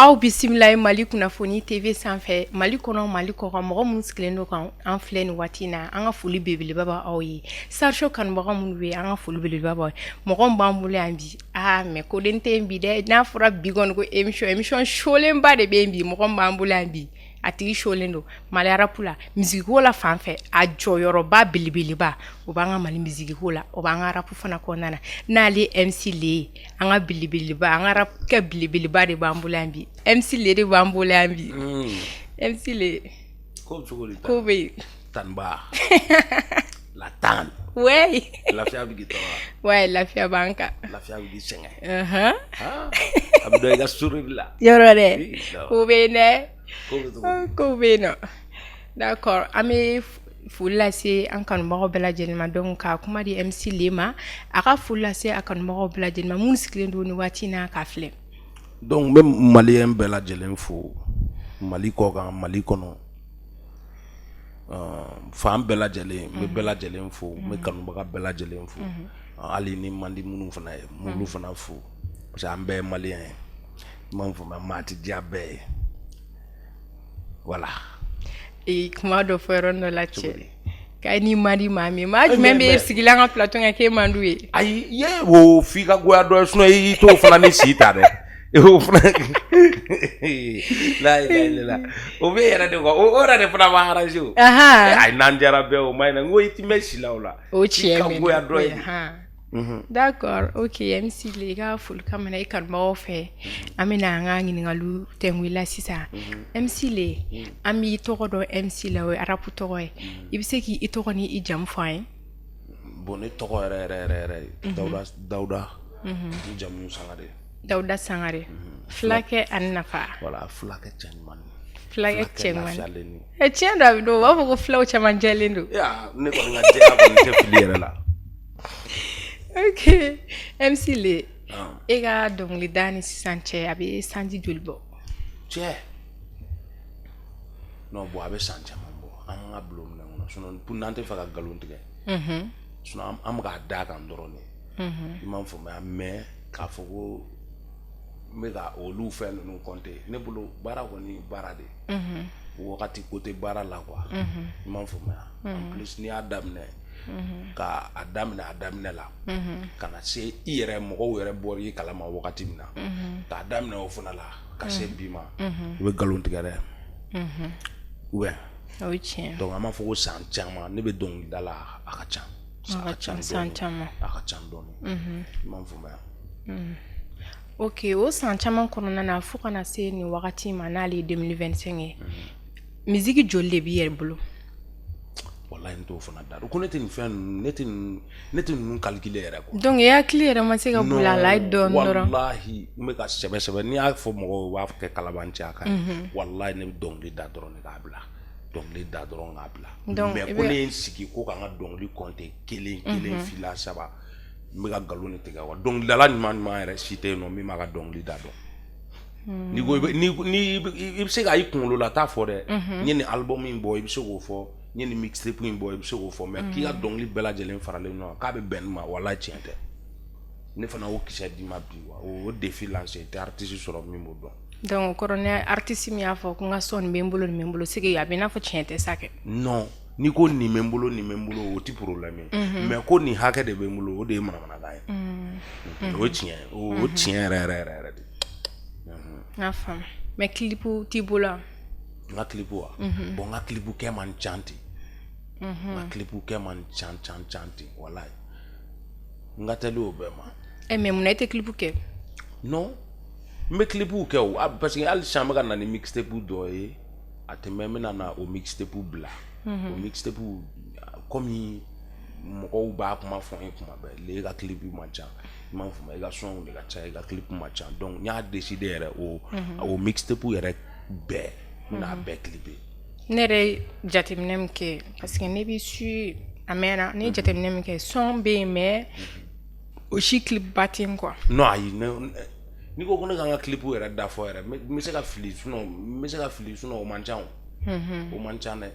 aw bisimila Mali kunnafoni TV sanfɛ Mali kɔnɔ Mali kɔkan mɔgɔ minnu sigilen don kan an filɛ ni waati na an ka foli belebeleba bɛ aw ye Sarsho kanubagaw minnu bɛ an ka foli belebeleba bɛ mɔgɔ b'an bolo yan bi mais koden tɛ yen bi dɛ n'a fɔra bi kɔni ko émission sholenba de bɛ yen bi mɔgɔ b'an bolo yan bi a tigi sholen don Mali arapu la misiko la fanfɛ a jɔyɔrɔba belebeleba o b'an ka Mali misiko la o b'an ka arapu fana kɔnɔna na n'ale MC Le an ka belebeleba an ka arapu kɛ belebeleba de b'an bolo yan bi MC Le de b'an bolo yan bi MC Le ko bɛ tanba la tan ouais lafiya bɛ gitɔ ouais lafiya b'an kan lafiya bɛ sɛgɛn a bɛ dɔ i ka suru la yɔrɔ dɛ ko bɛ yen dɛ ko bɛ yen nɔ d'accord an bɛ foli lase an kanubagaw bɛɛ lajɛlen ma donc ka kuma di MC Le ma a ka foli lase a kanubagaw bɛɛ lajɛlen ma minnu sigilen don ni waati na k'a filɛ donc n bɛ maliyɛn bɛɛ lajɛlen fo Mali kɔkan Mali kɔnɔ fan bɛɛ lajɛlen n bɛ bɛɛ lajɛlen fo n bɛ kanubaga bɛɛ lajɛlen fo hali ni man di minnu fana ye m'olu fana fo parce que an bɛɛ ye maliyɛn ye n b'a fɔ maa tɛ diya bɛɛ ye voilà kuma dɔ fɔ yɔrɔ dɔ la cɛ k'a ni man di maa min maa jumɛn bɛ sigilen an ka plateau kan k'e man d'u ye ayi ye o f'i ka goya dɔ sinon i t'o fana ni si ta dɛ o fana la o bɛ yɛrɛ de quoi o yɛrɛ de fana b'a arrangé o ayi n'an diyara bɛɛ o maɲi na n ko i ti mɛn si la o la o tiɲɛ ka goya dɔ ye d'accord ok MC Le i ka foli kan mɛna i kanubagaw fɛ an bɛna an ka ɲininkaliw tɛngu i la sisan MC Le an b'i tɔgɔ dɔn MC la o ye arapu tɔgɔ ye i bɛ se k'i tɔgɔ ni i jamu fɔ an ye bon ne tɔgɔ yɛrɛ Dawuda n jamu Sangare Dawuda Sangare fulakɛ ani nafa voilà fulakɛ cɛ ɲuman fulakɛ cɛ ɲuman tiɲɛ don a bɛ don u b'a fɔ ko fulaw caman jɛlen don ne kɔni ka jɛya kɔni tɛ fili yɛrɛ la ok MC Le e ka dɔnkilida ni sisan cɛ a bɛ sanji joli bɔ cɛ non bon a bɛ san caman bɔ an ka bulon minɛ kɔnɔ sinon pour n'an tɛ fɛ ka nkalon tigɛ sinon an bɛ k'a da kan dɔrɔn de i m'a faamuya mais k'a fɔ ko n bɛ ka olu fɛn ninnu compter ne bolo baara kɔni baara de wagati ko tɛ baara la quoi i m'a faamuya en plus n'i y'a daminɛ ka a daminɛ la ka na se i yɛrɛ mɔgɔw yɛrɛ bɔra i kalama wagati min na k'a daminɛ o fana la ka se bi ma i bɛ nkalon tigɛ dɛ ouais o ye tiɲɛ donc an b'a fɔ ko san caman ne bɛ dɔnkilida la a ka ca san caman a ka ca dɔɔni i m'a faamuya ok o san caman kɔnɔna na fo kana se nin wagati ma n'ale ye 2025 ye musique joli de b'i yɛrɛ bolo wallahi n t'o fana da ko ne tɛ nin fɛn ninnu ne tɛ ninnu calculer yɛrɛ quoi donc i hakili yɛrɛ ma se ka boli a la dɔɔni dɔrɔn wallahi n bɛ ka sɛbɛ n'i y'a fɔ mɔgɔw u b'a kɛ kalabanciya a kan wallahi ne bɛ dɔnkili da dɔrɔn de k'a bila dɔnkili da dɔrɔn k'a bila mais ko ne ye n sigi ko k'an ka dɔnkili compter kelen fila saba n bɛ ka nkalon de tigɛ wa dɔnkilidala ɲuman yɛrɛ si tɛ yen nɔ min b'a ka dɔnkili da dɔn n'i ko i bɛ se ka i kunkolo la t'a fɔ dɛ n ye nin album in bɔ i bɛ se k'o fɔ n ye nin mixtape in bɔ i bɛ se k'o fɔ mais k'i ka dɔnkili bɛɛ lajɛlen faralen ɲɔgɔn kan k'a bɛ bɛn nin ma wallahi tiɲɛ tɛ ne fana o kisɛ d'i ma bi wa o défi lancé tɛ artiste sɔrɔ min b'o dɔn donc kɔrɔ ni artiste min y'a fɔ ko n ka son nin bɛ n bolo sigi a bɛ i n'a fɔ tiɲɛ tɛ sa kɛ non n'i ko nin bɛ n bolo o tɛ problème ye mais ko nin hakɛ de bɛ n bolo o de ye manamanakan ye o ye tiɲɛ ye o tiɲɛ yɛrɛ de n y'a faamu mais clip t'i bolo n ka clip wa bon n ka clip kɛ man ca ten n ka clip kɛ man ca ten wallahi n ka teli o bɛɛ ma mais mun na i tɛ clip kɛ non n bɛ clip kɛ o parce que hali sisan n bɛ ka na ni mixtape dɔ ye a tɛmɛ n bɛ na o mixtape bila o mixtape komi mɔgɔw b'a kuma fɔ n ye kuma bɛɛ le ka clip ma ca i m'a faamuya i ka son de ka ca i ka clip ma ca donc n y'a décidé yɛrɛ o mixtape yɛrɛ bɛɛ n bɛna a bɛɛ clipper ne yɛrɛ jateminɛ min kɛ parce que ne bɛ su a mɛnna ne ye jateminɛ min kɛ son bɛ yen mais o si clip ba tɛ n quoi non ayi n'i ko ne kan ka clip yɛrɛ da fɔ yɛrɛ n bɛ se ka fili sinon o man ca o man ca dɛ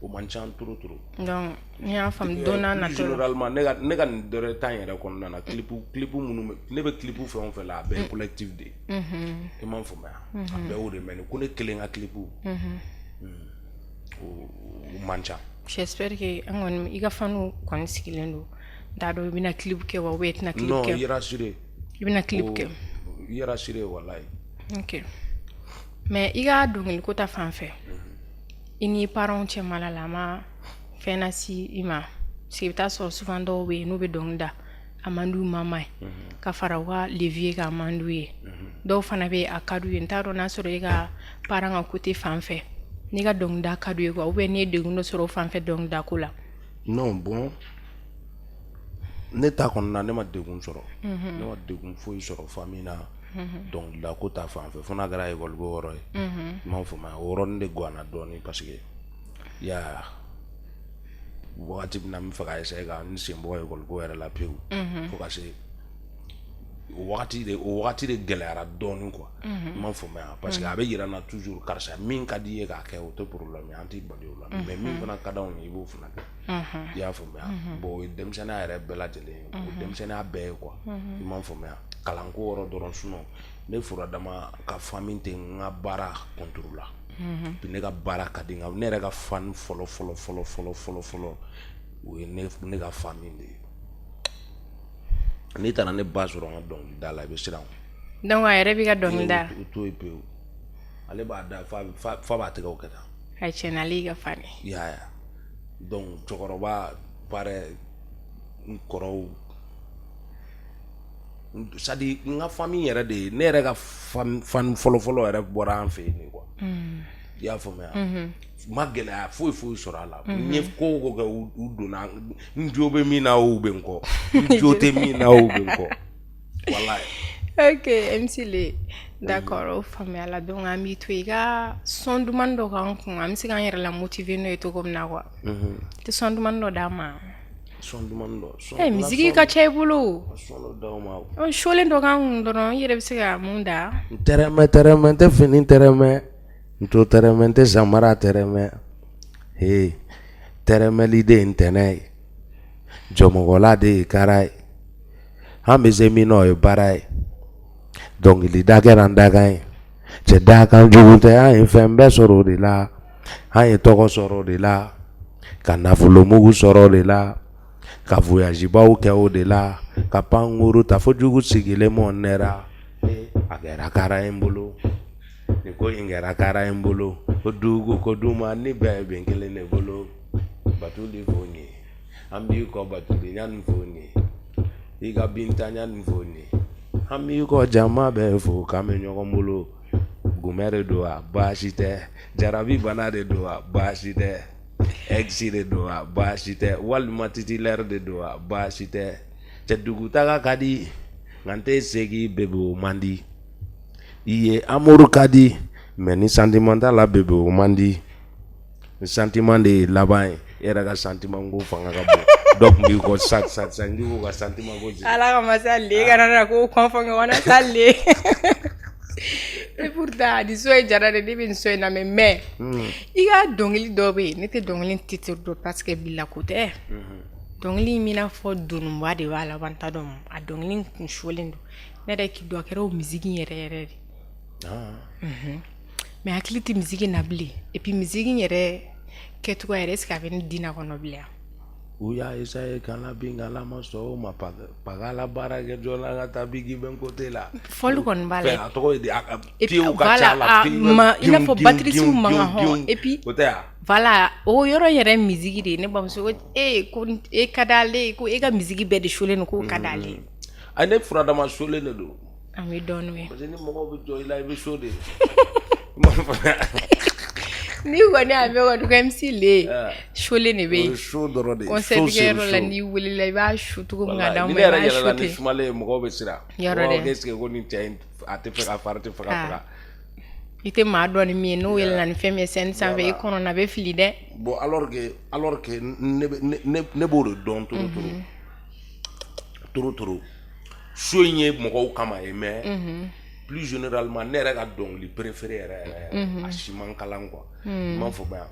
o man ca trop donc n y'a faamu don n'a nataw la généralement ne ka nin dɔrɔ temps yɛrɛ kɔnɔna na clip minnu ne bɛ clip fɛn o fɛn la a bɛɛ ye collectif de ye i m'a faamuya a bɛɛ y'o de mɛ ko ne kelen ka clip o man ca. j'espère que an kɔni i ka faniw kɔni sigilen don t'a dɔn i bɛna clip kɛ wa i tɛna clip kɛ. non i yɛrɛ assuré i bɛna clip kɛ. i yɛrɛ assuré walayi. ok mais i ka dɔnkili ko ta fan fɛ i ni parents cɛ mala la a ma fɛn lasi i ma parce que i bɛ taa sɔrɔ souvent dɔw bɛ yen n'u bɛ dɔnkili da a man d'u mama ye ka fara u ka levier kan a man d'u ye dɔw fana bɛ a ka d'u ye n t'a dɔn n'a sɔrɔ i ka parents ka côté fan fɛ n'i ka dɔnkili da ka d'u ye quoi ou bien n'i ye degun dɔ sɔrɔ o fan fɛ dɔnkili da ko la. non bon ne ta kɔnɔna ne ma degun sɔrɔ ne ma degun foyi sɔrɔ famille na dɔnkili da ko ta fan fɛ fo n'a kɛra école ko yɔrɔ ye i m'a faamuya o yɔrɔnin de ganna dɔɔnin parce que ya wagati min na n bɛ fɛ ka essayer ka n sen bɔ école ko yɛrɛ la pewu fo ka se o wagati de gɛlɛyara dɔɔnin quoi i m'a faamuya parce que a bɛ yira n na toujours karisa min ka di i ye k'a kɛ o tɛ problème ye an t'i bali o la mais min fana ka d'anw ye i b'o fana kɛ i y'a faamuya bon o ye denmisɛnninya yɛrɛ bɛɛ lajɛlen ye o ye denmisɛnninya bɛɛ ye quoi i m'a faamuya kalanko yɔrɔ dɔrɔn sinon ne fura dama ka famille tɛ n ka baara contrôle la puis ne ka baara ka di n ka ne yɛrɛ ka fan fɔlɔ o ye ne ka famille de ye n'i taara ne ba sɔrɔ n ka dɔnkili da la i bɛ siran o. donc a yɛrɛ b'i ka dɔnkili da. o to ye pewu ale b'a da fa b'a tigɛ o kɛ tan. a tiɲɛna ale y'i ka fan ye. ya donc cɛkɔrɔba pare n kɔrɔw c'est à dire n ka famille yɛrɛ de ye ne yɛrɛ ka fan fɔlɔ yɛrɛ bɔra an fɛ yen quoi i y'a faamuya ma gɛlɛya foyi sɔrɔ a la n ye ko o ko kɛ u donna n jo bɛ min na o bɛ n kɔ n jo tɛ min na o bɛ n kɔ walayi. ok MC Le d'accord o faamuya la donc an b'i to i ka son duman dɔ k'an kun an bɛ se k'an yɛrɛ la motiver n'o ye cogo min na quoi tɛ son duman dɔ d'a ma. son duman dɔ. misigi ka ca i bolo. son dɔ d'aw ma. solen dɔ k'an kun dɔrɔn i yɛrɛ bɛ se ka mun da. tɛrɛmɛ n tɛ fini tɛrɛmɛ n to tɛrɛmɛ n tɛ samara tɛrɛmɛ tɛrɛmɛli de ye ntɛnɛn ye jɔmɔgɔla de ye kara ye an bɛ se min na o ye baara ye dɔnkilida kɛra n dakan ye cɛ dakan jugu tɛ an ye fɛn bɛɛ sɔrɔ o de la an ye tɔgɔ sɔrɔ o de la ka nafolomugu sɔrɔ o de la ka voyage baw kɛ o de la ka pankuru ta fo jugu sigilen mɔ nɛra a kɛra kara ye n bolo ni ko in kɛra kara ye n bolo ko dugu ko duma ni bɛɛ ye ben kelen de bolo batuli fo n ye an b'i kɔ batuli ɲani fo n ye i ka binta ɲani fo n ye an b'i kɔ jama bɛɛ fo k'an bɛ ɲɔgɔn bolo gumɛ de don wa baasi tɛ jarabi bana de don wa baasi tɛ ex de don wa baasi tɛ walima titulaire de don wa baasi tɛ cɛ dugutaga ka di nka n tɛ segin bebe o man di i ye amour ka di mais ni sentiment t'a la bebe o man di ni sentiment de ye laban ye e yɛrɛ ka sentiment ko fanga ka bon dɔ tun b'i kɔ sisan n'i ko ka sentiment ko ala ka masa le kana na ko kɔnfɔ ɲɔgɔn na sa le et pourtant ni so ye jara de ne bɛ nin so in na mais i ka dɔnkili dɔ bɛ yen ne tɛ dɔnkili titre dɔn parce que bila ko tɛ dɔnkili min n'a fɔ donuba de b'a la wa n t'a dɔn a dɔnkili kun sulen don ne yɛrɛ k'i dɔn a kɛra o misigi yɛrɛ de mais hakili tɛ misigi na bilen et puis misigi yɛrɛ kɛcogo yɛrɛ est ce que a bɛ ne dina kɔnɔ bilen u y'a essayer kana bin ala ma sɔn o ma pagala baara kɛ jɔ la ka taa bigi bɛ côté la fɔli kɔni b'a la a tɔgɔ ye di pieds ka ca la i n'a fɔ batterie man kan hɔn et puis o tɛ yan voilà o yɔrɔ yɛrɛ misigi de ne bamuso ko ko e ka d'ale ko e ka misigi bɛɛ de sulen don k'o ka d'ale a ne furadama sulen de don an bɛ dɔɔnin ye parce que ni mɔgɔw bɛ jɔ i la i bɛ so de ni kɔni a bɛ kɔni ko MC Le sulen de bɛ yen so dɔrɔn de concert kɛyɔrɔ la n'i welela i b'a su cogo min ka d'anw ma i b'a su ten ni ne yɛrɛ yɛlɛla ni sumalen ye mɔgɔw bɛ siran yɔrɔ dɛ est ce que ko ni cɛ in a tɛ fɛ ka fara tɛ fɛ ka faga i tɛ maa dɔn ni min ye n'o yɛlɛla ni fɛn min ye scène sanfɛ i kɔnɔna bɛ fili dɛ bon alors que ne b'o de dɔn toro so in ye mɔgɔw kama ye mais plus généralement ne yɛrɛ ka dɔnkili préféré yɛrɛ a si man kalan quoi m'a fɔ ba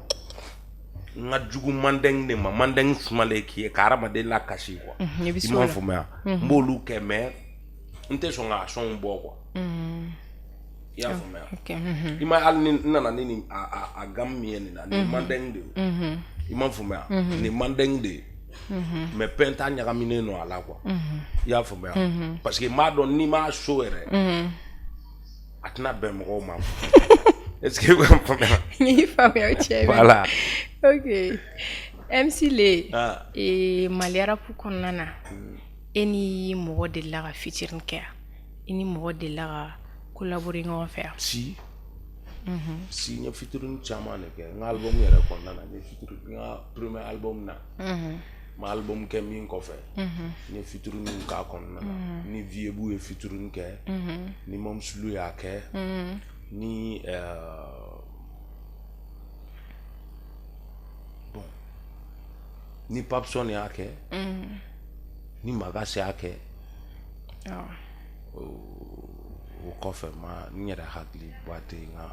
nga jugu mandeng de ma mandeng sumale ki karama de la kashi quoi ima fuma mbolu ke mais nte so nga son bo quoi ya fuma ima al ni nana ni a gam mi ni na mandeng de ima fuma ni mandeng de mais penta nya gamine no ala quoi ya fuma parce que ma don ni ma show ere atna be mo ma est-ce que vous comprenez ni famille chérie voilà ok MC le et maliara pour konana eni mo de la featuring care eni mo de la collaborer en faire si si ni featuring chama ne ke album yere konana ni featuring nga premier album na ma album ke min ko fe ni featuring ka konana ni viebu e featuring ke ni mom sulu ya ke ni bon ni Papson yake ni Magase yake o kofe ma ni yada hakli bate nga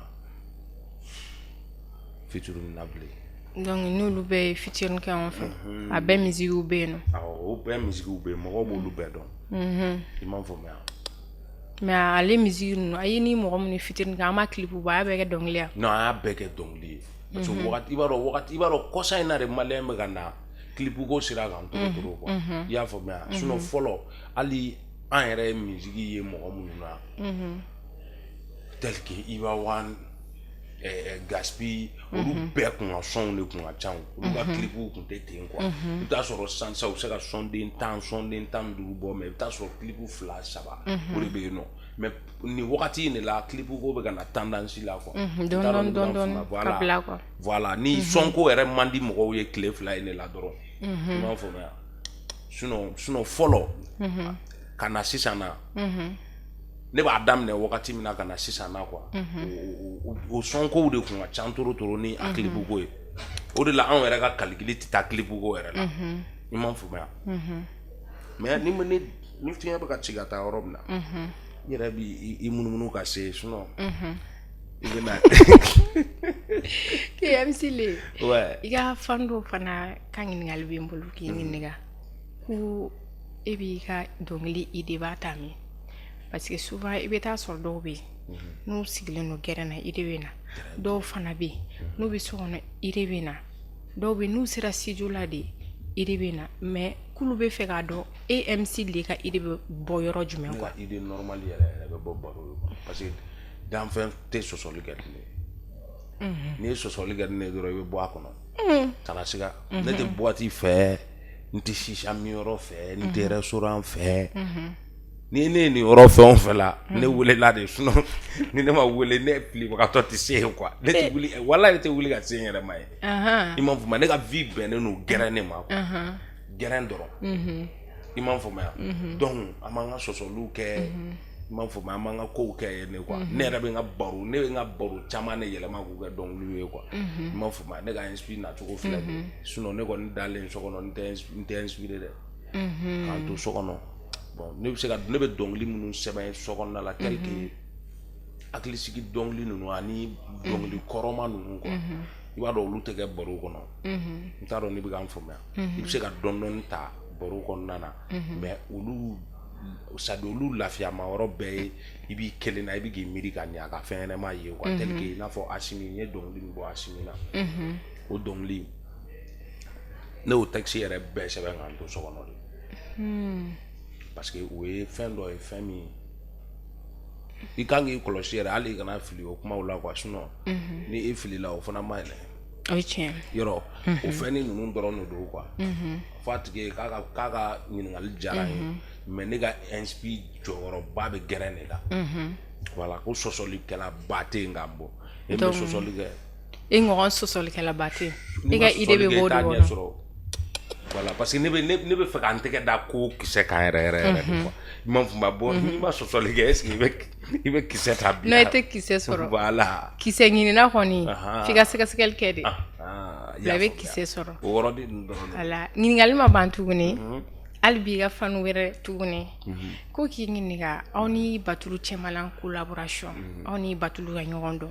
featuring nable donc nous lu be featuring ka on fait a be musique ou be no o be musique ou be mo bo lu be don imam fo me mais ale musique no ayini mo mo ni featuring ka ma clip ba be ke donglia no a be ke dongli parce que wakati ibaro kosa ina re malem gana clip go sira kan to ko ya fo me suno follow ali an yɛrɛ musique ye mɔgɔ minnu na tel que Iba One Gaspi olu bɛɛ kun ka sɔnw de kun ka ca olu ka clipw kun tɛ ten quoi i t'a sɔrɔ sansa u bɛ se ka sɔnden 15 bɔ mais i bɛ t'a sɔrɔ clip 2 3 o de bɛ yen nɔ mais ni wagati in de la clip ko bɛ ka na tendance la quoi don voilà ni sɔnko yɛrɛ man di mɔgɔw ye tile 2 in de la dɔrɔn i m'a faamuya sinon fɔlɔ kana sisan na ne b'a daminɛ wagati min na kana sisan na quoi o sonkow de kun ka ca toro ni a clip ko ye o de la anw yɛrɛ ka calcul tɛ taa clip ko yɛrɛ la i m'a faamuya mais ni fiɲɛ bɛ ka ci ka taa yɔrɔ min na i yɛrɛ b'i munumunu ka se sinon i bɛna KMC le i ka fan dɔ fana ka ɲininkali bɛ n bolo k'i ɲininka ko e b'i ka dɔnkili idée b'a ta min parce que souvent i bɛ taa sɔrɔ dɔw bɛ yen n'u sigilen don gɛrɛn na idée bɛ na dɔw fana bɛ yen n'u bɛ so kɔnɔ idée bɛ na dɔw bɛ yen n'u sera studio la de idée bɛ na mais k'olu bɛ fɛ k'a dɔn MC le ka idée bɛ bɔ yɔrɔ jumɛn quoi idée normale yɛrɛ bɛ bɔ baro ye quoi parce que danfɛn tɛ sɔsɔli kɛ ne n'i ye sɔsɔli kɛ ne dɔrɔn i bɛ bɔ a kɔnɔ kana siga ne tɛ boîte fɛ n tɛ shisha mi yɔrɔ fɛ n tɛ restaurant fɛ ni ne ni yɔrɔ fɛn o fɛn la ne welela de sinon ni ne ma wele ne filibagatɔ tɛ se yen quoi ne tɛ wuli walahi ne tɛ wuli ka se n yɛrɛ ma ye i m'a faamuya ne ka vie bɛnnen don gɛrɛn ne ma quoi gɛrɛn dɔrɔn i m'a faamuya donc an b'an ka sɔsɔliw kɛ i m'a faamuya an b'an ka kow kɛ yen ne quoi ne yɛrɛ bɛ n ka baro caman ne yɛlɛma k'u kɛ dɔnkiliw ye quoi i m'a faamuya ne ka inspire nacogo filɛ de sinon ne kɔni dalen so kɔnɔ n tɛ inspiré dɛ k'an to so kɔnɔ bon ne bɛ dɔnkili minnu sɛbɛn so kɔnɔna la tel que hakilisigi dɔnkili ninnu ani dɔnkili kɔrɔma ninnu quoi i b'a dɔn olu tɛ kɛ baro kɔnɔ n t'a dɔn ne bɛ k'an faamuya i bɛ se ka dɔɔni ta baro kɔnɔna na mais olu olu lafiyama yɔrɔ bɛɛ ye i b'i kelen na i bɛ k'i miiri ka ɲɛ a ka fɛn ɲɛnama ye quoi tel que i n'a fɔ Asimi n ye dɔnkili min bɔ Asimi na o dɔnkili ne y'o texte yɛrɛ bɛɛ sɛbɛn k'an to so kɔnɔ de parce que o ye fɛn dɔ ye fɛn min i kan k'i kɔlɔsi yɛrɛ hali i kana fili o kumaw la quoi sinon ni e filila o fana ma yɛlɛ o ye tiɲɛ yɔrɔ o fɛn ni ninnu dɔrɔn de don quoi fo a tigi k'a ka ɲininkali diyara n ye mais ne ka inspire jɔyɔrɔba bɛ gɛrɛn de la voilà ko sɔsɔlikɛla ba tɛ yen k'an bɔ e bɛ sɔsɔli kɛ e ɲɔgɔn sɔsɔlikɛla ba tɛ yen e ka idée bɛ bɔ o de kɔnɔ voilà parce que ne bɛ fɛ k'an tɛgɛ da ko kisɛ kan yɛrɛ de quoi i m'a faamuya bon n'i ma sɔsɔli kɛ est ce que i bɛ kisɛ ta bi non i tɛ kisɛ sɔrɔ voilà kisɛ ɲinina kɔni f'i ka sɛgɛsɛgɛli kɛ de i bɛ kisɛ sɔrɔ o yɔrɔ de dɔrɔn ala ɲininkali ma ban tuguni hali bi i ka fani wɛrɛ tuguni ko k'i ɲininka aw ni Batulu cɛmalan collaboration aw ni Batulu ka ɲɔgɔn dɔn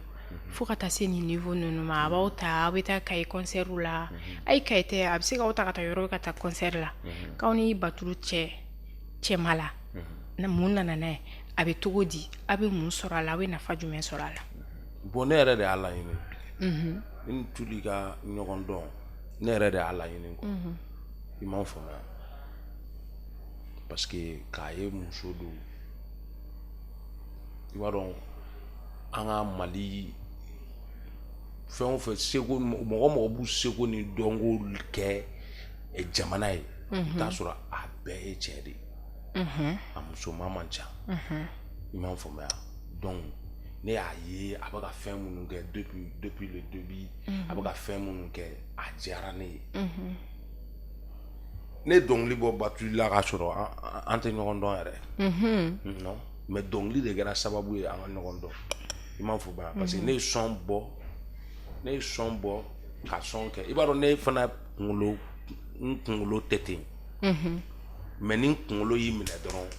fo ka taa se nin niveau ninnu ma a b'aw ta aw bɛ taa Kayi concert la a ye Kayi tɛ a bɛ se k'aw ta ka taa yɔrɔ ka taa concert la k'aw ni Batulu cɛma la mun nana n'a ye a bɛ cogo di a bɛ mun sɔrɔ a la a bɛ nafa jumɛn sɔrɔ a la bon ne yɛrɛ de y'a laɲini ni Tuli ka ɲɔgɔn dɔn ne yɛrɛ de y'a laɲini quoi i m'a faamuya parce que k'a ye muso don i b'a dɔn an ka Mali fɛn o fɛn seko mɔgɔ b'u seko ni dɔnko kɛ jamana ye i t'a sɔrɔ a bɛɛ ye cɛ de ye a musoman man ca i m'a faamuya donc ne y'a ye a bɛ ka fɛn minnu kɛ depuis le début a bɛ ka fɛn minnu kɛ a diyara ne ye ne dɔnkili bɔ Batuli la k'a sɔrɔ an tɛ ɲɔgɔn dɔn yɛrɛ non mais dɔnkili de kɛra sababu ye an ka ɲɔgɔn dɔn i m'a faamuya parce que ne ye son bɔ ka son kɛ i b'a dɔn ne fana n kunkolo tɛ ten mais ni kunkolo y'i minɛ dɔrɔn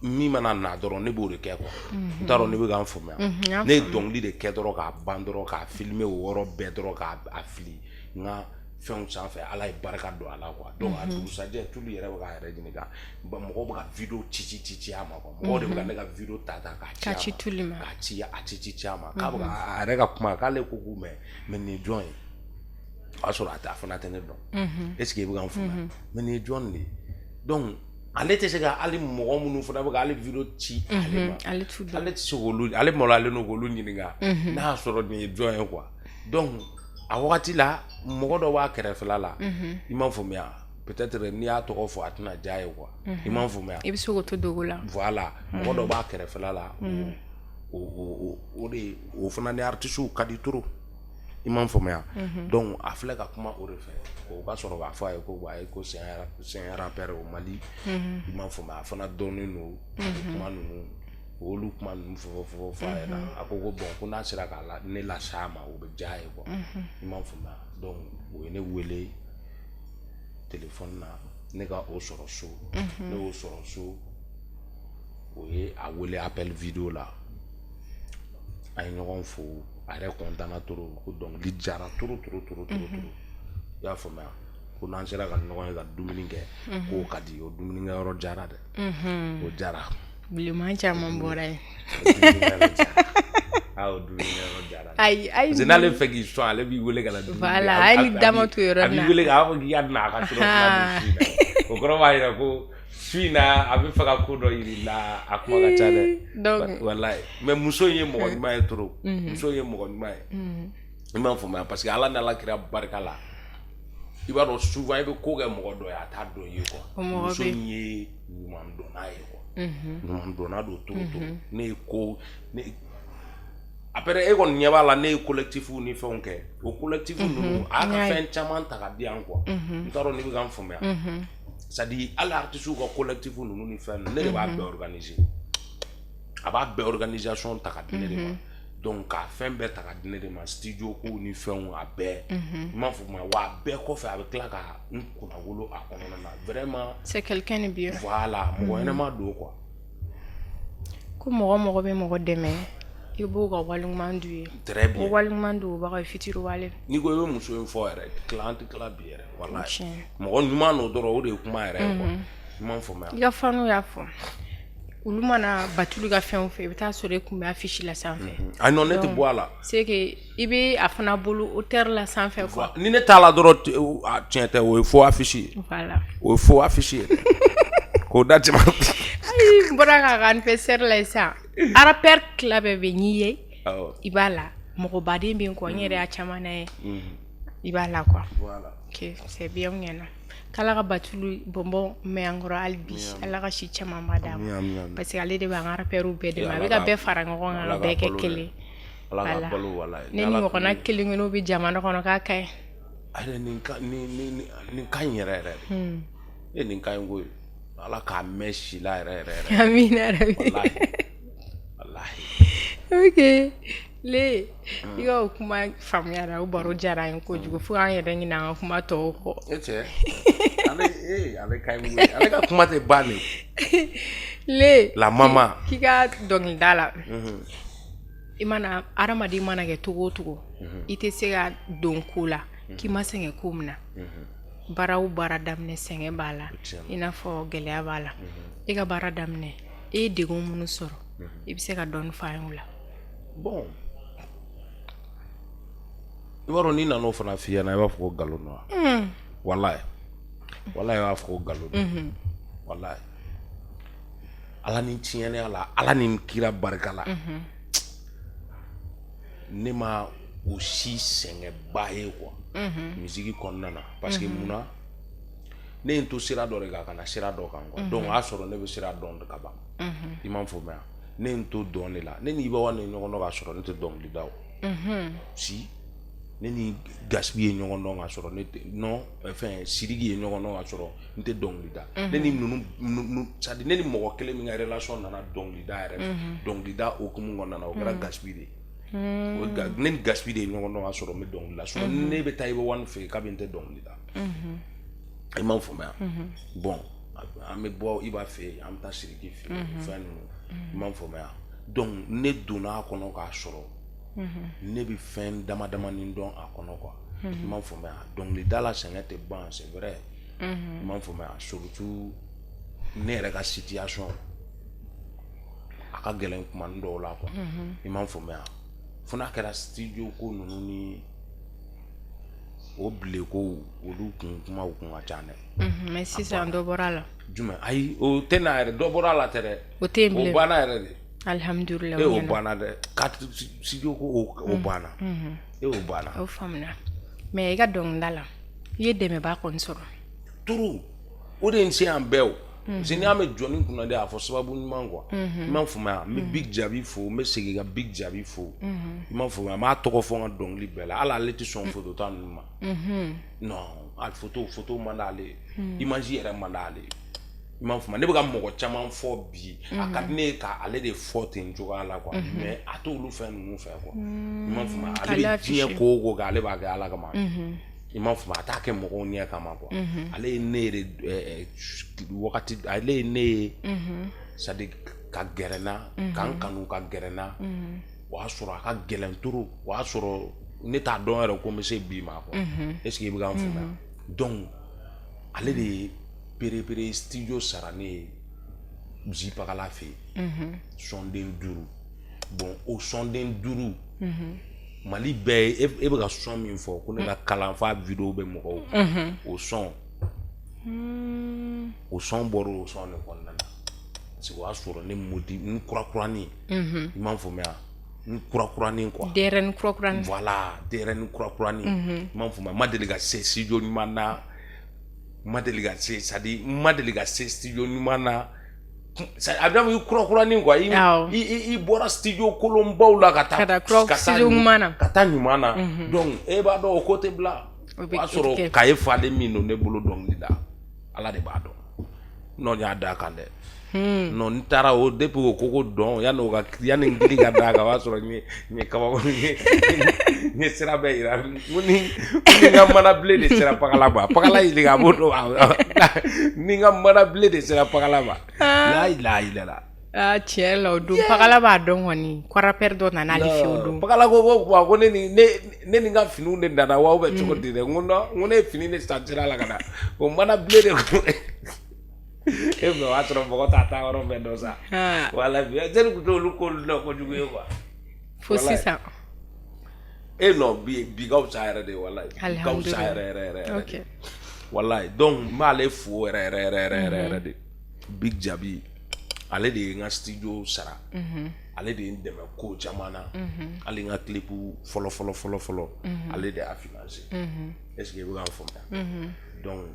min mana na dɔrɔn ne b'o de kɛ quoi n t'a dɔn ne bɛ k'an faamuya ne ye dɔnkili de kɛ dɔrɔn k'a ban dɔrɔn k'a filmer o yɔrɔ bɛɛ dɔrɔn k'a fili n ka fɛnw sanfɛ ala ye barika don a la quoi donc a dugusajɛ Tulu yɛrɛ bɛ k'a yɛrɛ ɲininka mɔgɔw bɛ ka video ci a ma quoi mɔgɔw de bɛ ka ne ka video ta k'a ci Tuli ma k'a ci a ma k'a bɛ ka a yɛrɛ ka kuma k'ale ko mais nin ye jɔn ye o y'a sɔrɔ a fana tɛ ne dɔn est ce que i bɛ k'an faamuya mais nin ye jɔn de ye donc ale tɛ se ka hali mɔgɔ minnu fana bɛ ka hali video ci ale ma ale tɛ se k'olu ale maloyalen don k'olu ɲininka n'a y'a sɔrɔ nin ye jɔn ye quoi donc a wagati la mɔgɔ dɔ b'a kɛrɛfɛla la i m'a faamuya peut-être n'i y'a tɔgɔ fɔ a tɛna diya ye quoi i m'a faamuya i bɛ se k'o to dogo la voilà mɔgɔ dɔ b'a kɛrɛfɛla la o fana ni artistes ka di trop i m'a faamuya donc a filɛ ka kuma o de fɛ o ka sɔrɔ k'a fɔ a ye ko c'est un rappeur au Mali i m'a faamuya a fana dɔnnen don kuma ninnu olu kuma ninnu fɔ a yɛrɛ a ko bon ko n'a sera ka ne lase a ma o bɛ diya ye quoi i m'a faamuya donc o ye ne wele téléphone na ne ka o sɔrɔ so ne y'o sɔrɔ so o ye a wele appel vidéo la a ye ɲɔgɔn fo a yɛrɛ content trop ko dɔnkili diyara trop i y'a faamuya ko n'an sera ka ɲɔgɔn ye ka dumuni kɛ k'o ka di o dumunikɛyɔrɔ diyara dɛ o diyara bilenman caman bɔra yen o dumunikɛyɔrɔ diyara ayi parce que n'ale fɛ k'i sɔn ale b'i wele ka na dumuni voilà a ye ni dama to yɔrɔ na a b'i wele k'a fɔ k'i ka na a ka sɔrɔ o kɔrɔ b'a jira ko su in na a bɛ fɛ ka ko dɔ yir'i la a kuma ka ca dɛ walayi mais muso in ye mɔgɔ ɲuman ye trop muso in ye mɔgɔ ɲuman ye i m'a faamuya parce que ala ni ala kira barika la i b'a dɔn souvent i bɛ ko kɛ mɔgɔ dɔ ye a t'a dɔn i ye quoi muso in ye ɲuman dɔnna ye quoi ɲuman dɔnna don trop ne ye ko après e kɔni ɲɛ b'a la ne ye collectif ni fɛnw kɛ o collectif ninnu a ka fɛn caman ta ka di yan quoi n t'a dɔn n'i bɛ k'an faamuya c'est à dire hali artistes ka collectif ninnu ni fɛn ne de b'a bɛɛ organiser a b'a bɛɛ organisation ta ka di ne de ma donc k'a fɛn bɛɛ ta ka di ne de ma studio ko ni fɛnw a bɛɛ n m'a fɔ ma wa a bɛɛ kɔfɛ a bɛ tila ka n kunna wolo a kɔnɔna na vraiment c'est quelqu'un de bien voilà mɔgɔ ɲɛnama don quoi ko mɔgɔ bɛ mɔgɔ dɛmɛ i b'o ka waleɲuman d'u ye très bien o waleɲuman d'u baga ye fitiriwale n'i ko i bɛ muso in fɔ yɛrɛ tila bi yɛrɛ wallahi mɔgɔ ɲuman n'o dɔrɔn o de ye kuma yɛrɛ ye quoi i m'a faamuya i ka fanu y'a fɔ olu mana Batulu ka fɛnw fɛ i bɛ taa sɔrɔ i kun bɛ affiche la sanfɛ a non ne tɛ bɔ a la c'est que i bɛ a fana bolo hauteur la sanfɛ quoi ni ne t'a la dɔrɔn tiɲɛ tɛ o ye faux affiche ye voilà o ye faux affiche ye k'o da cɛman ayi n bɔra k'a ka anniversaire la sisan rappeur tila bɛɛ bɛ n'i ye i b'a la mɔgɔ baden bɛ yen quoi n yɛrɛ y'a caman na ye i b'a la quoi ok c'est bien ɲɛna k'ala ka Batulu bɔnbɔn mɛn an kɔrɔ hali bi ala ka si caman ba d'a ma parce que ale de b'an ka rappeurs bɛɛ dɛmɛ a bɛ ka bɛɛ fara ɲɔgɔn kan ka bɛɛ kɛ kelen voilà ne ni ɲɔgɔnna kelen-kelenw bɛ jamana kɔnɔ k'a ka ɲi ale nin ka ɲi yɛrɛ yɛrɛ nin ka ɲi koyi ala k'a mɛn si la yɛrɛ amina rabi wallahi ok le i ka o kuma faamuyara o baro diyara n ye kojugu fo an yɛrɛ ɲinɛ an ka kuma tɔw kɔ ale ka ɲi koyi ale ka kuma tɛ ban de le la mama k'i ka dɔnkilida la imana aramadi mana ke togo ite se ka don ko la k'i ma sɛgɛn ko min na baaraw baara daminɛ sɛgɛn b'a la i n'a fɔ gɛlɛya b'a la i ka baara daminɛ e ye degun minnu sɔrɔ i bɛ se ka dɔɔni fɔ an ye o la. Bon i b'a dɔn n'i nana o fana f'i ɲɛna i b'a fɔ ko nkalon don wa walayi i b'a fɔ ko nkalon don walayi ala ni tiɲɛniya la ala ni kira barika la ne ma o si sɛgɛnba ye quoi musique kɔnɔna na parce que munna ne ye n to sira dɔ de kan ka na sira dɔ kan quoi donc o y'a sɔrɔ ne bɛ sira dɔn ka ban i m'a faamuya ne ye n to dɔn de la ne ni Iba ni ɲɔgɔn dɔn k'a sɔrɔ ne tɛ dɔnkili da o si ne ni Gaspi ye ɲɔgɔn dɔn k'a sɔrɔ ne tɛ non fɛn Sidiki ye ɲɔgɔn dɔn k'a sɔrɔ n tɛ dɔnkili da ne ni ninnu c'est à dire ne ni mɔgɔ kelen min ka relation nana dɔnkili da yɛrɛ dɔnkili da hukumu kɔnɔna na o kɛra Gaspi de ye ne ni Gaspi de ye ɲɔgɔn dɔn k'a sɔrɔ n bɛ dɔnkili da sinon ne bɛ taa Iba fɛ yen k'a bɛ n tɛ dɔnkili da i m'a faamuya bon an bɛ bɔ Iba fɛ yen an bɛ taa Sidiki fɛ yen fɛn ninnu i m'a faamuya donc ne donna a kɔnɔ k'a sɔrɔ ne bɛ fɛn dama damani dɔn a kɔnɔ quoi i m'a faamuya dɔnkili da la sɛgɛn tɛ ban c'est vrai i m'a faamuya surtout ne yɛrɛ ka situation a ka gɛlɛn kuma dɔw la quoi i m'a faamuya fo n'a kɛra studio ko ninnu ni o bile ko olu kumaw kun ka ca dɛ mais sisan dɔ bɔra la jumɛn ayi o tɛ na yɛrɛ dɔ bɔra la tɛ dɛ o tɛ yen bilen o banna yɛrɛ de alhamdulillah o banna dɛ ka studio ko o banna o banna o faamuna mais i ka dɔnkilida la i ye dɛmɛba kɔni sɔrɔ turu o de ye n se yan bɛɛ o parce que n'i y'a mɛn jɔnni kunna de a fɔ sababu ɲuman quoi i m'a faamuya n bɛ Big Jabi fo n bɛ segin ka Big Jabi fo i m'a faamuya n b'a tɔgɔ fɔ n ka dɔnkili bɛɛ la hali ale tɛ sɔn photo ta ninnu ma non hali photo man d'ale ye image yɛrɛ man d'ale ye i m'a faamuya ne bɛ ka mɔgɔ caman fɔ bi a ka di ne ye k'ale de fɔ ten cogoya la quoi mais a t'olu fɛn ninnu fɛ quoi i m'a faamuya ale bɛ diɲɛ ko o ko kɛ ale b'a kɛ ala kama i m'a faamuya a t'a kɛ mɔgɔw ɲɛ kama quoi ale ye ne de wagati ale ye ne ye c'est à dire ka gɛrɛ n na k'an kanu ka gɛrɛ n na o y'a sɔrɔ a ka gɛlɛn trop o y'a sɔrɔ ne t'a dɔn yɛrɛ ko n bɛ se bi ma quoi est-ce que i bɛ k'an faamuya donc ale de ye perepere studio sara ne ye Jipagala fɛ yen sɔnden 5 bon o sɔnden 5 Mali bɛɛ ye e bɛ ka sɔn min fɔ ko ne ka kalan f'a vidéo bɛ mɔgɔw o sɔn bɔra o sɔn de kɔnɔna na parce que o y'a sɔrɔ ne modi n kurakuranin i m'a faamuya n kurakuranin quoi denyɛrɛnin kurakuranin voilà denyɛrɛnin kurakuranin i m'a faamuya n ma deli ka se studio ɲuman na n ma deli ka se c'est à dire n ma deli ka se studio ɲuman na a bɛ i kurakuranin quoi i bɔra studio kolonbaw la ka taa studio ɲuman na ka taa ɲuman na donc e b'a dɔn o ko tɛ bila o y'a sɔrɔ kaye falen min don ne bolo dɔnkili da ala de b'a dɔn non y'a da kan dɛ non n taara o depuis o koko dɔn yanni n gili ka da kan o y'a sɔrɔ n ye kabako n ye sira bɛɛ yira n ni n ka manabilen de sera Pagala ma Pagala yeli ka b'o dɔn ni n ka manabilen de sera Pagala ma la ilaha illallah tiɲɛ la o don Pagala b'a dɔn kɔni kɔrɔpɛri dɔ nana ale fɛ o don Pagala ko ne ni n ka finiw de nana wa ou bien cogo di dɛ n ko ne ye fini de san sira la ka na o manabilen de ko e bɛ o y'a sɔrɔ mɔgɔ t'a taa yɔrɔ bɛɛ dɔn sa wala bi jeli kun t'olu k'olu dɔn kojugu ye quoi fo sisan non bi ka wusa yɛrɛ de walayi bi ka wusa yɛrɛ de walayi donc n b'ale fo yɛrɛ de Big Jabi ale de ye n ka studio sara ale de ye n dɛmɛ ko caman na hali n ka clip fɔlɔ ale de y'a financé est-ce que i bɛ k'an faamuya donc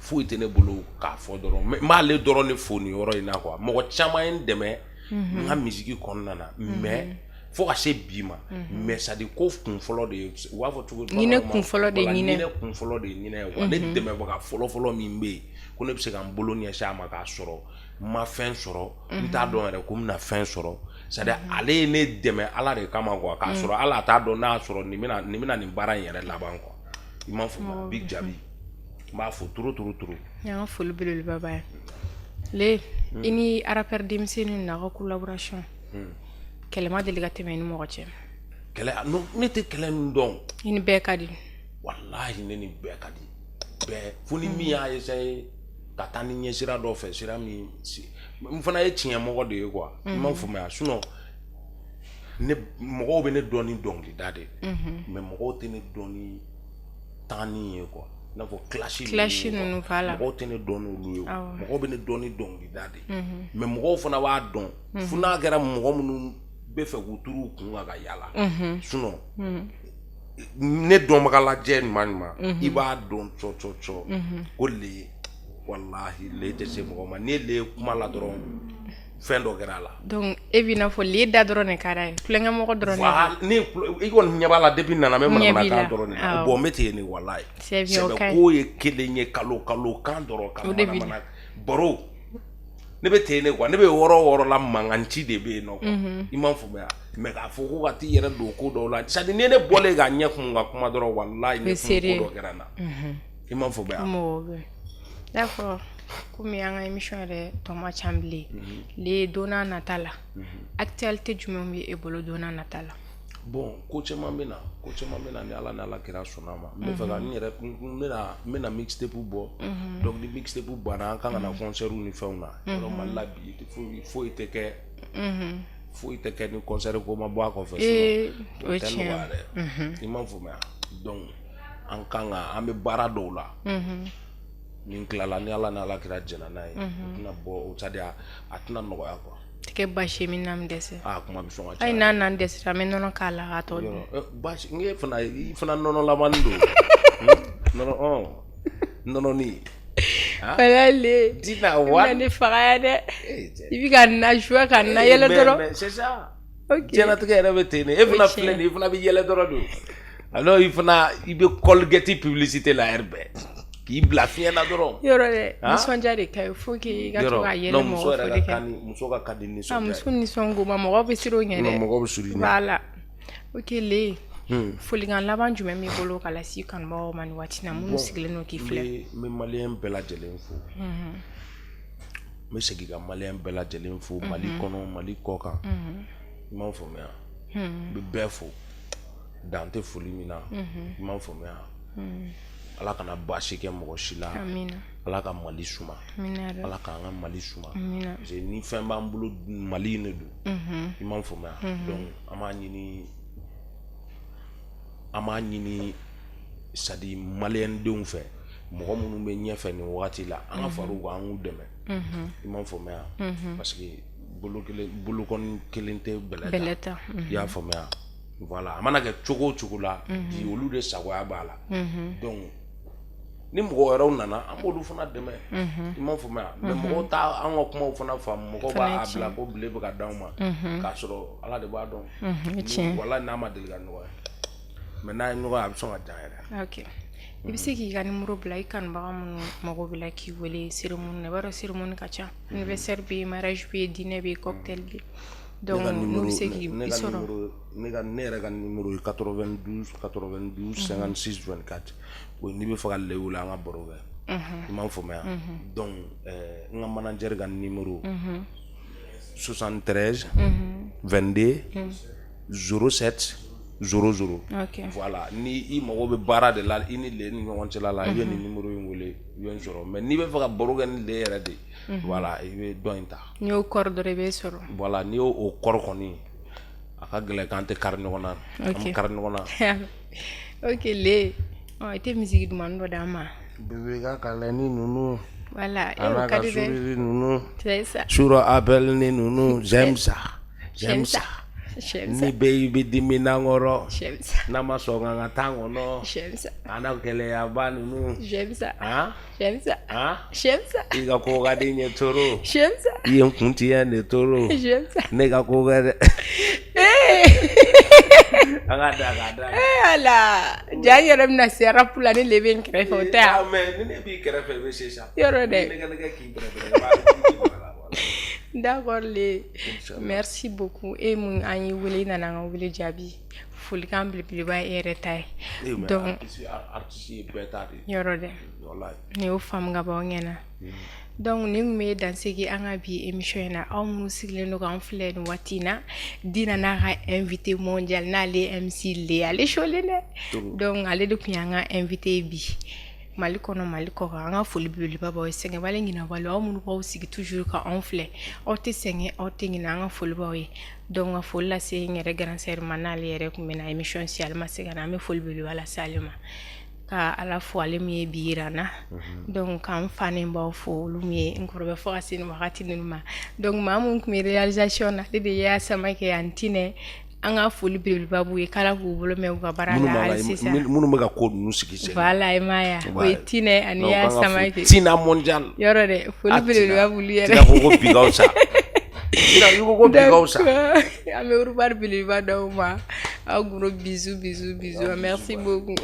foyi tɛ ne bolo k'a fɔ dɔrɔn n b'ale dɔrɔn de fo nin yɔrɔ in na quoi mɔgɔ caman ye n dɛmɛ n ka musique kɔnɔna na mais fo ka se bi ma mais c'est à dire ko kun fɔlɔ de ye u b'a fɔ cogo di ɲinɛ kun fɔlɔ de ye ɲinɛ ɲinɛ kun fɔlɔ de ye ɲinɛ ye quoi ne dɛmɛbaga fɔlɔ min bɛ yen ko ne bɛ se ka n bolo ɲɛsin a ma k'a sɔrɔ n ma fɛn sɔrɔ n t'a dɔn yɛrɛ ko n bɛna fɛn sɔrɔ c'est à dire ale ye ne dɛmɛ ala de kama quoi k'a sɔrɔ ala t'a dɔn n'a y'a sɔrɔ nin bɛna nin baara in yɛrɛ laban quoi i m'a faamuya Big Jabi n b'a fo turu y'an ka foli belebeleba ye le i ni rappeur denmisɛnnin na ka collaboration kɛlɛ ma deli ka tɛmɛ ni mɔgɔ cɛ kɛlɛ non ne tɛ kɛlɛ nin dɔn i ni bɛɛ ka di wallahi ne ni bɛɛ ka di bɛɛ fo ni min y'a essayer ka taa ni ɲɛ sira dɔ fɛ sira min n fana ye tiɲɛ mɔgɔ de ye quoi i m'a faamuya sinon ne mɔgɔw bɛ ne dɔn ni dɔnkilida de mais mɔgɔw tɛ ne dɔn ni taani ye quoi n'a fɔ clash ninnu fala mɔgɔw tɛ ne dɔn n'olu ye mɔgɔw bɛ ne dɔn ni dɔnkilida de mais mɔgɔw fana b'a dɔn fo n'a kɛra mɔgɔ minnu bɛ fɛ k'u turu u kun kan ka yala sinon ne dɔnbaga lajɛ ɲuman i b'a dɔn cɔ ko le wallahi le tɛ se mɔgɔ ma ni le kuma la dɔrɔn fɛn dɔ kɛra a la donc e b'i n'a fɔ le da dɔrɔn de ka d'a ye tulonkɛ mɔgɔ dɔrɔn ne i kɔni ɲɛ b'a la depuis nana mɛ manamanakan dɔrɔn de la bon n bɛ ten yen de wallahi sɛbɛko ye kelen ye kalo kan dɔrɔn ka manamana baro ne bɛ ten yen de quoi ne bɛ wɔɔrɔ la mankanci de bɛ yen nɔ quoi i m'a faamuya mais k'a fɔ ko ka t'i yɛrɛ don ko dɔw la c'est à dire ni ne bɔlen ka ɲɛ kun ka kuma dɔrɔn wallahi ne kun ko dɔ kɛra n na i m'a faamuya d'accord komi an ka émission yɛrɛ tɔma can bilen le donna nata la actualité jumɛn bɛ e bolo donna nata la bon ko caman bɛ na ni ala kɛra sɔnna ma n bɛ fɛ ka n yɛrɛ n bɛna mixtape bɔ donc ni mixtape banna an kan ka na concert ni fɛnw na yɔrɔ Mali la bi foyi tɛ kɛ ni concert ko ma bɔ a kɔfɛ o ye tiɲɛ ye i m'a faamuya donc an bɛ baara dɔw la ni n tilala ni ala kɛra jɛna n'a ye o tɛna bɔ o c'est-à-dire a tɛna nɔgɔya quoi tɛ kɛ baasi ye min na n dɛsɛ kuma bɛ sɔn ka ca hali n'a na n dɛsɛra an bɛ nɔnɔ k'a la a tɔ dun baasi n fana nɔnɔ laban don nɔnɔnin ale dina wa ne faga ya dɛ i bɛ ka na joie ka na yɛlɛ dɔrɔn c'est ça diɲɛlatigɛ yɛrɛ bɛ ten de e fana filɛ nin ye i fana bɛ yɛlɛ dɔrɔn don alors i bɛ colgate publicité la yɛrɛ bɛɛ k'i bila fiɲɛ na dɔrɔn yɔrɔ dɛ nisɔndiya de ka ɲi faut que i ka to ka yɛlɛ mɔgɔ fo de kɛ muso ka ka di nisɔndiya muso nisɔngo ma mɔgɔ bɛ siran o ɲɛ dɛ mɔgɔ bɛ suri ɲɛ voilà ok le folikan laban jumɛn b'i bolo ka lase kanubagaw ma nin waati na minnu sigilen don k'i filɛ n bɛ maliyɛn bɛɛ lajɛlen fo n bɛ segin ka maliyɛn bɛɛ lajɛlen fo Mali kɔnɔ Mali kɔ kan i m'a faamuya n bɛ bɛɛ fo dan tɛ foli min na i m'a faamuya ala kana baasi kɛ mɔgɔ si la ala ka Mali suma ala k'an ka Mali suma parce que ni fɛn b'an bolo Mali in de don i m'a faamuya donc an b'a ɲini c'est à dire maliyɛn denw fɛ mɔgɔ minnu bɛ ɲɛfɛ nin wagati la an ka far'u kan an k'u dɛmɛ i m'a faamuya parce que bolokɔni kelen tɛ bɛlɛ ta i y'a faamuya voilà a mana kɛ cogo o cogo la bi olu de sagoya b'a la donc ni mɔgɔ wɛrɛw nana an b'olu fana dɛmɛ i m'a faamuya mais mɔgɔw t'a an ka kumaw fana faamu mɔgɔw b'a bila ko bile bɛ ka d'anw ma k'a sɔrɔ ala de b'a dɔn wala n'a ma deli ka nɔgɔya mais n'a ye nɔgɔya a bɛ sɔn ka jan yɛrɛ ok i bɛ se k'i ka numéro bila i kanubaga minnu mago bɛ la k'i wele cérémonie na i b'a dɔn cérémonie ka ca anniversaire bɛ yen mariage bɛ yen dîner bɛ yen cocktail bɛ yen donc n'u bɛ se k'i sɔrɔ ne yɛrɛ ka numéro ye 92 56 24 o n'i bɛ fɛ ka le wele an ka baro kɛ i m'a faamuya donc n ka manager ka numéro 73 22 07 00 voilà ni i mago bɛ baara de la i ni le ni ɲɔgɔn cɛla la i bɛ nin numéro in wele i bɛ n sɔrɔ mais n'i bɛ fɛ ka baro kɛ ni le yɛrɛ de voilà i bɛ dɔ in ta n'i y'o kɔrɔ dɔrɔn i bɛ sɔrɔ voilà n'i y'o kɔrɔ kɔni a ka gɛlɛn k'an tɛ kari ɲɔgɔn na an bɛ kari ɲɔgɔn na ok le i tɛ misiki dumanni dɔ d'an ma bébé ka kalani ninnu voilà ala ka suriri ninnu c'est ça suro appel ni ninnu j'aime ça ni bɛ i bɛ dimi na kɔrɔ n'a ma sɔn ka taa kɔnɔ ana gɛlɛyaba ninnu i ka ko ka di n ye toro i ye n kun tigɛ de toro ne ka ko kɛ dɛ an ka da ala ja n yɛrɛ bɛna se rap la ni le bɛ n kɛrɛfɛ o tɛ yan mais ni ne b'i kɛrɛfɛ i bɛ se sa yɔrɔ dɛ nɛgɛ k'i kɛrɛfɛ d'accord le merci beaucoup e mun an ye wele i nana an ka wele jaabi folikan belebeleba ye yɛrɛ ta ye donc artiste ye bɛɛ ta de yɔrɔ dɛ ni y'o faamu ka bɔ ɲɛna donc ni kun bɛ dansigi an ka bi émission in na aw minnu sigilen don k'an filɛ nin waati in na Dina n'a ka invité mondial n'ale MC le ale sholen dɛ donc ale de kun y'an ka invité bi Mali kɔnɔ Mali kɔ kan an ka foli belebeleba b'aw ye sɛgɛnbali ɲinabali aw minnu b'aw sigi toujours ka anw filɛ aw tɛ sɛgɛn aw tɛ ɲinɛ an ka foli b'aw ye donc ka foli lase n yɛrɛ grand sœur ma n'ale yɛrɛ kun bɛ na émission si ale ma se ka na an bɛ foli belebeleba lase ale ma ka ala fo ale min ye bi yira na donc k'an fa ni b'aw fo olu min ye n kɔrɔbɛ fo ka se nin wagati ninnu ma donc maa mun kun bɛ réalisation na ale de ye Samake an Tinɛ an ka foli belebeleba b'u ye k'ala k'u bolo mɛn u ka baara la hali sisan minnu bɛ ka ko ninnu sigi sen voilà Emaya o ye Tinɛ ani Samake Tina mondial yɔrɔ dɛ foli belebeleba b'ulu yɛrɛ Tina ko ko bigaw sa Tina yugo ko bigaw sa an bɛ urubari belebeleba d'aw ma aw gros bisous merci beaucoup